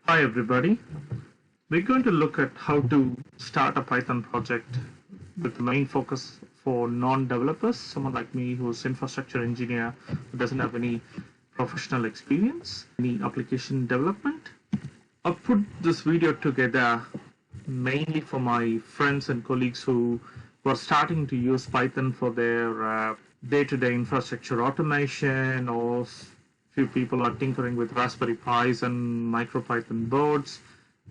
Hi everybody. We're going to look at how to start a Python project with the main focus for non-developers, someone like me who's infrastructure engineer who doesn't have any professional experience, any application development. I've put this video together mainly for my friends and colleagues who were starting to use Python for their day-to-day infrastructure automation, or few people are tinkering with Raspberry Pis and MicroPython boards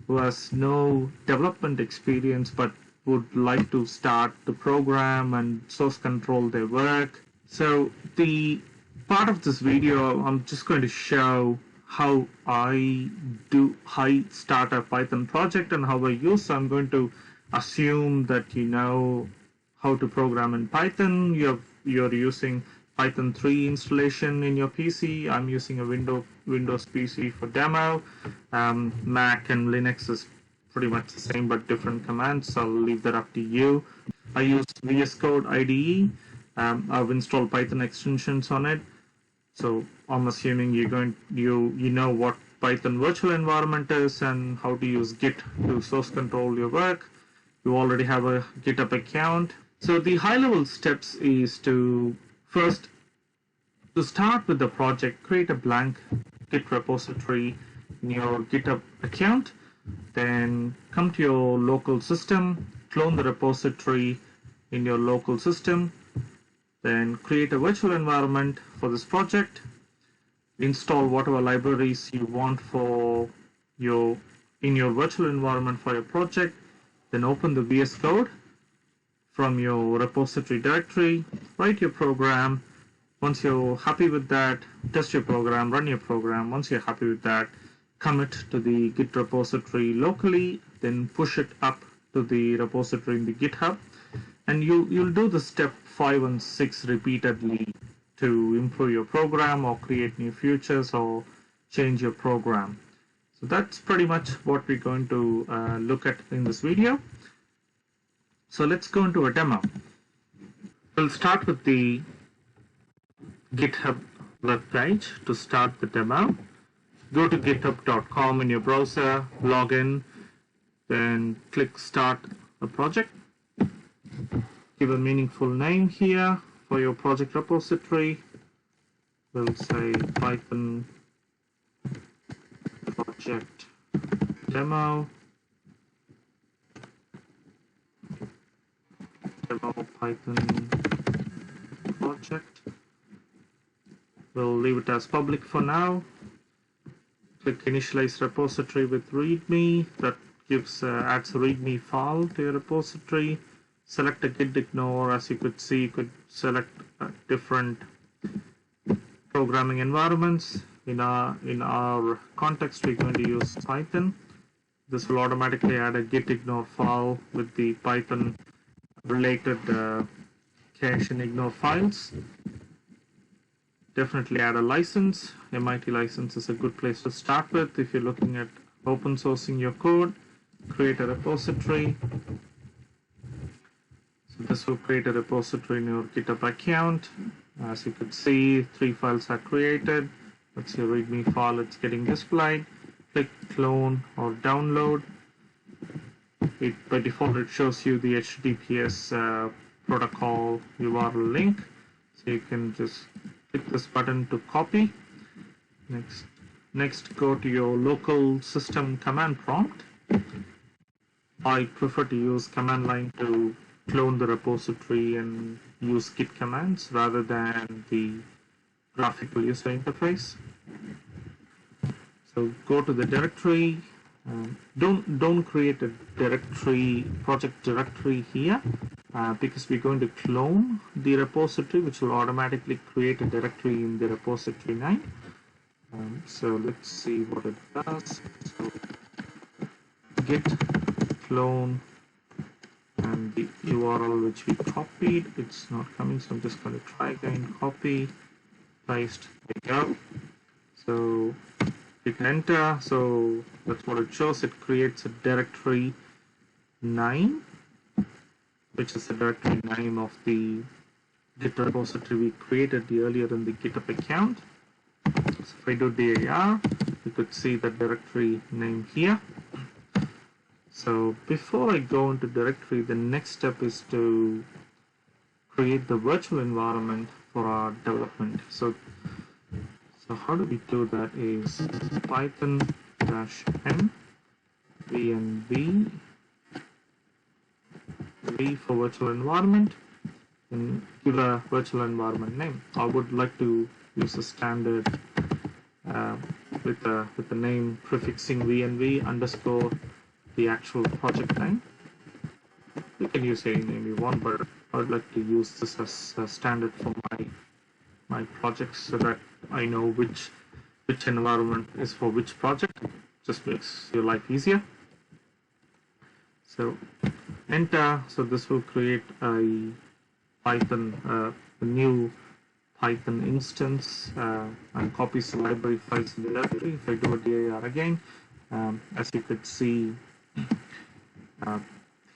who has no development experience but would like to start to program and source control their work. So the part of this video, I'm just going to show how I start a Python project and how I use. So I'm going to assume that you know how to program in Python. You're using Python 3 installation in your PC. I'm using a Windows PC for demo. Mac and Linux is pretty much the same but different commands. I'll leave that up to you. I use VS Code IDE. I've installed Python extensions on it. So I'm assuming you know what Python virtual environment is and how to use Git to source control your work. You already have a GitHub account. So the high-level steps is to first, to start with the project, create a blank Git repository in your GitHub account. Then come to your local system, clone the repository in your local system. Then create a virtual environment for this project. Install whatever libraries you want for in your virtual environment for your project. Then open the VS Code from your repository directory. Write your program. Once you're happy with that, test your program, run your program. Once you're happy with that, commit to the Git repository locally. Then push it up to the repository in the GitHub. And you'll do the step 5 and 6 repeatedly to improve your program or create new features or change your program. So that's pretty much what we're going to look at in this video. So let's go into a demo. We'll start with the GitHub web page to start the demo. Go to github.com in your browser, log in, then click Start a Project. Give a meaningful name here for your project repository. We'll say Python project demo Python project. We'll leave it as public for now. Click initialize repository with Readme. That adds a Readme file to your repository. Select a gitignore. As you could see, you could select different programming environments. In our context, we're going to use Python. This will automatically add a gitignore file with the Python related cache and ignore files. Definitely add a license. MIT license is a good place to start with if you're looking at open sourcing your code. Create a repository. So this will create a repository in your GitHub account. As you can see, 3 files are created. That's your README file. It's getting displayed. Click clone or download. By default, it shows you the HTTPS protocol URL link. So you can just click this button to copy. Next, go to your local system command prompt. I prefer to use command line to clone the repository and use git commands rather than the graphical user interface. So go to the directory. Don't create a project directory here because we're going to clone the repository, which will automatically create a directory in the repository 9. So let's see what it does. So git clone and the URL which we copied, it's not coming, so I'm just going to try again. Copy, paste, there we go. So hit enter. So that's what it shows. It creates a directory 9, which is the directory name of the Git repository we created earlier in the GitHub account. So if I do dir, we could see the directory name here. So before I go into directory, the next step is to create the virtual environment for our development. So how do we do that is python -m v for virtual environment, and give a virtual environment name. I would like to use a standard with the name prefixing v underscore the actual project name. You can use any name you want, but I would like to use this as a standard for my projects so that I know which environment is for which project. Just makes your life easier. So enter. So this will create a Python, a new Python instance, and copies the library files in the directory. If I do a dir again, as you could see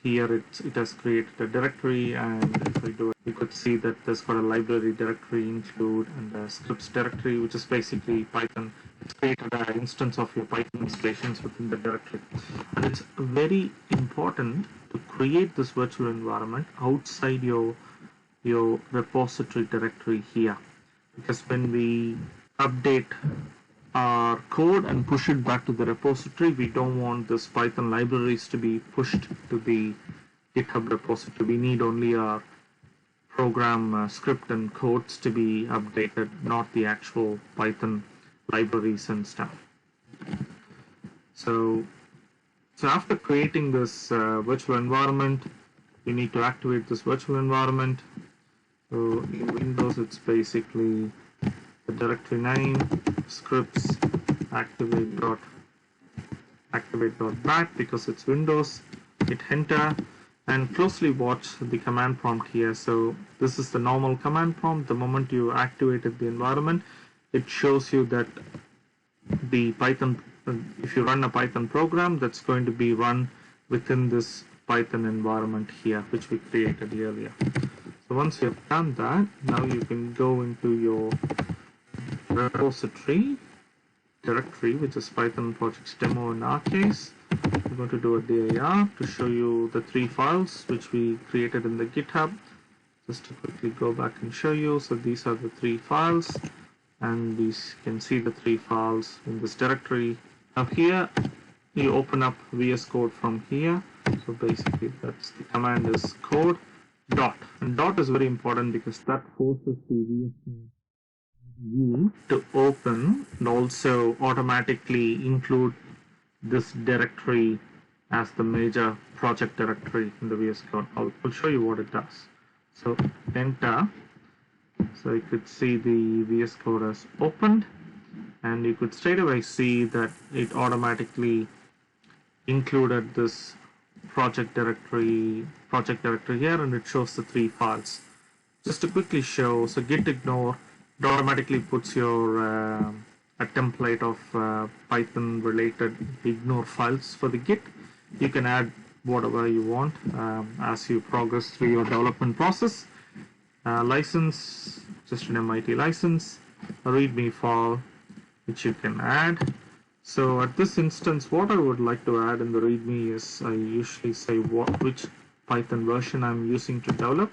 here, it has created a directory, and if I do it, you could see that there's got a library directory include and a scripts directory, which is basically Python. It's created an instance of your Python installations within the directory. And it's very important to create this virtual environment outside your repository directory here, because when we update our code and push it back to the repository, we don't want this Python libraries to be pushed to the GitHub repository. We need only our program script and codes to be updated, not the actual Python libraries and stuff. So after creating this virtual environment, you need to activate this virtual environment. So in Windows, it's basically the directory name, scripts, activate.bat, because it's Windows. Hit enter and closely watch the command prompt here. So this is the normal command prompt. The moment you activated the environment, it shows you that the Python, if you run a Python program, that's going to be run within this Python environment here, which we created earlier. So once you've done that, now you can go into your repository directory, which is Python projects demo in our case. We're going to do a dir to show you the 3 files which we created in the GitHub. Just to quickly go back and show you. So these are the 3 files, and these can see the 3 files in this directory. Now here you open up VS Code from here. So basically that's the command is code dot, and dot is very important because that forces the VS Code to open and also automatically include this directory as the major project directory in the VS Code. I'll show you what it does. So enter. So you could see the VS Code has opened, and you could straight away see that it automatically included this project directory here, and it shows the 3 files. Just to quickly show, so gitignore, it automatically puts your a template of Python related ignore files for the Git. You can add whatever you want as you progress through your development process. License, just an MIT license, a Readme file which you can add. So at this instance, what I would like to add in the Readme is I usually say which Python version I'm using to develop.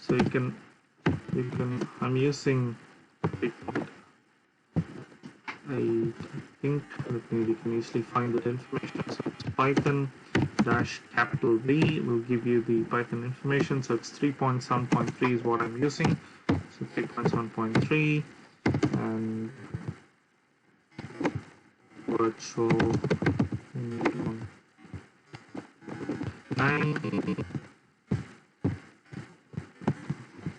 So I'm using, I think we can easily find that information. So it's Python-V will give you the Python information. So it's 3.7.3 is what I'm using. So 3.7.3 and virtual 9.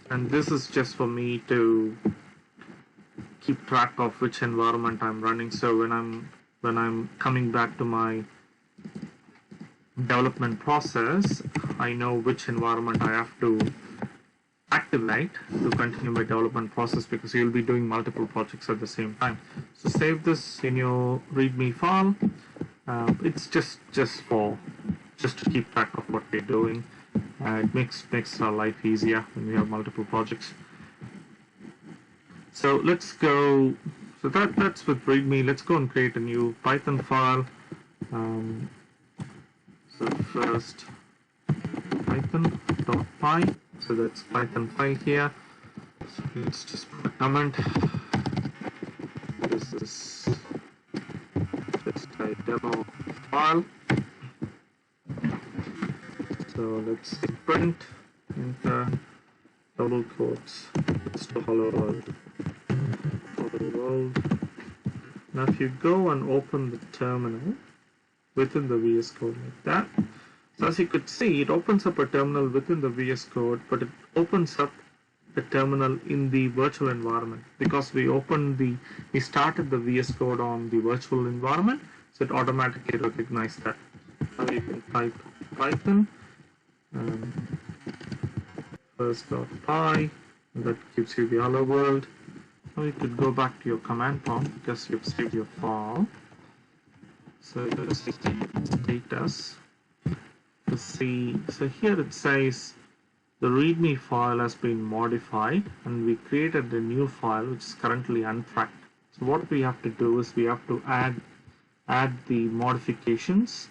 And this is just for me to keep track of which environment I'm running. So when I'm coming back to my development process, I know which environment I have to activate to continue my development process, because you'll be doing multiple projects at the same time. So save this in your Readme file. It's just to keep track of what we're doing. It makes our life easier when we have multiple projects. So let's go So that's with Readme. Let's go and create a new Python file. Um, so first python.py. So that's Python file here. So let's just put a comment. This is just a demo file. So let's print enter double quotes. It's to hello world. Hello world. Now if you go and open the terminal within the VS Code like that, so as you could see, it opens up a terminal within the VS Code, but it opens up the terminal in the virtual environment because we started the VS Code on the virtual environment, so it automatically recognized that. Now you can type Python first.py, and that gives you the hello world. Now you could go back to your command prompt because you've saved your file. So let's see status. To see, so here it says the readme file has been modified and we created a new file which is currently untracked. So what we have to do is we have to add the modifications.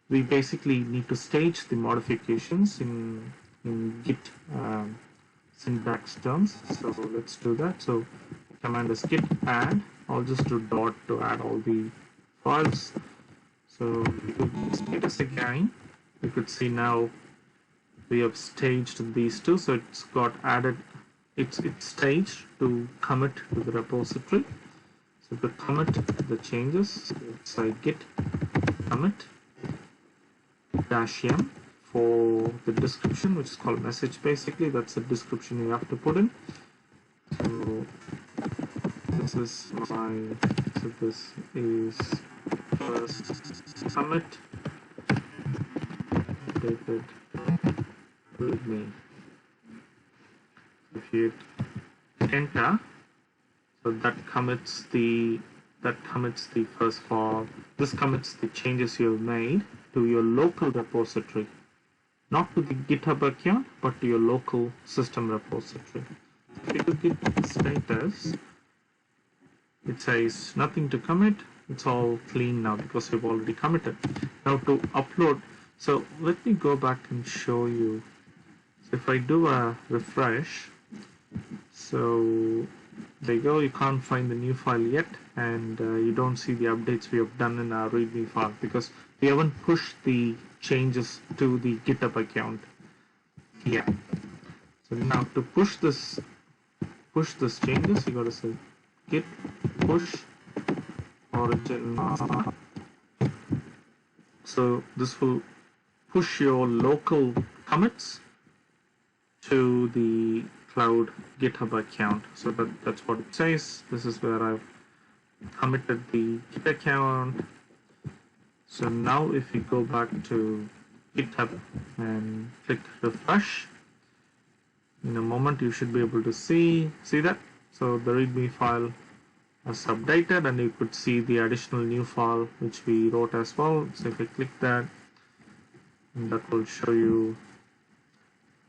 We basically need to stage the modifications in git syntax terms. So let's do that. So command is git add. I'll just do dot to add all the files. So we could status again. You could see now we have staged these two, so it's got added, it's staged to commit to the repository. So to commit the changes, let's say git commit -m for the description, which is called message. Basically that's the description you have to put in. So this is first commit updated readme. If you hit enter, so that commits the first file. This commits the changes you have made to your local repository, not to the GitHub account, but to your local system repository. If you git status, it says nothing to commit. It's all clean now because we've already committed. Now to upload. So let me go back and show you. So if I do a refresh, so there you go, you can't find the new file yet, and you don't see the updates we have done in our readme file because we haven't pushed the changes to the GitHub account here. So now to push this changes, you got to say git push origin. So this will push your local commits to the cloud GitHub account. So that's what it says. This is where I've committed the Git account. So now if you go back to GitHub and click refresh, in a moment you should be able to see that. So the readme file has updated, and you could see the additional new file which we wrote as well. So if I click that, and that will show you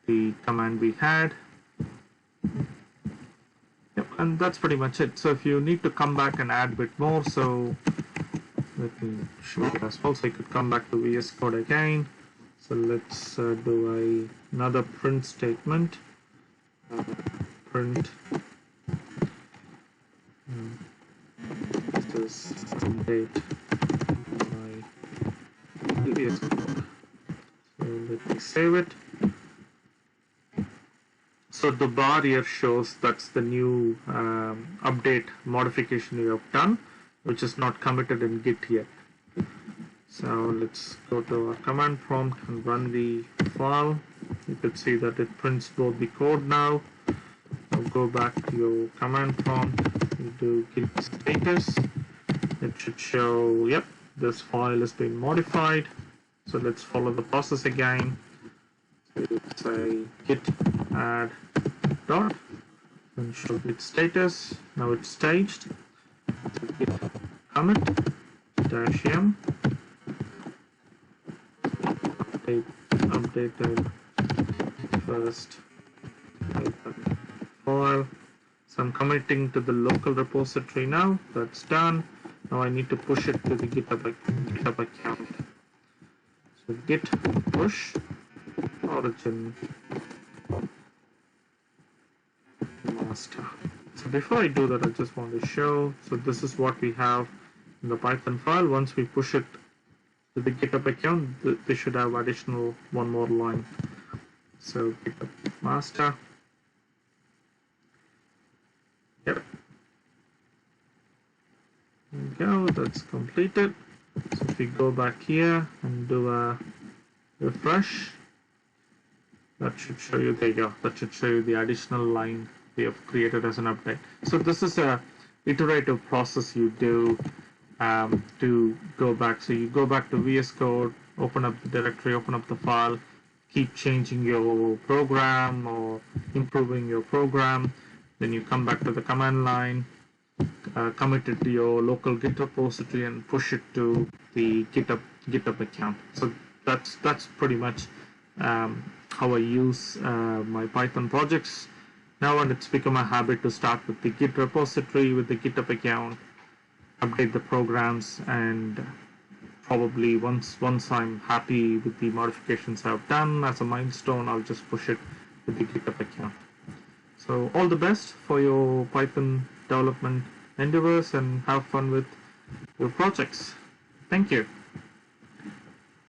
the command we had. Yep, and that's pretty much it. So if you need to come back and add a bit more, so let me show it as well. So you could come back to VS Code again. So let's do another print statement. Print this update my VS Code. So let me save it. So the bar here shows that's the new update modification you have done, which is not committed in Git yet. So let's go to our command prompt and run the file. You could see that it prints both the code now. Now go back to your command prompt, you do git status. It should show, yep, this file has been modified. So let's follow the process again. So say git add dot and show git status. Now it's staged. So git commit -m updated first file. So I'm committing to the local repository now. That's done. Now I need to push it to the GitHub account. So git push origin master. So before I do that, I just want to show. So this is what we have in the Python file. Once we push it to the GitHub account, they should have additional one more line. So GitHub master. Yep. There we go, that's completed. So if we go back here and do a refresh, that should show you, there you go, that should show you the additional line we have created as an update. So this is a iterative process you do to go back. So you go back to VS Code, open up the directory, open up the file, keep changing your program or improving your program. Then you come back to the command line, commit it to your local Git repository and push it to the GitHub account. So that's pretty much how I use my Python projects now, and it's become a habit to start with the Git repository, with the GitHub account, update the programs, and probably once I'm happy with the modifications I've done as a milestone, I'll just push it to the GitHub account. So all the best for your Python development endeavors and have fun with your projects. Thank you.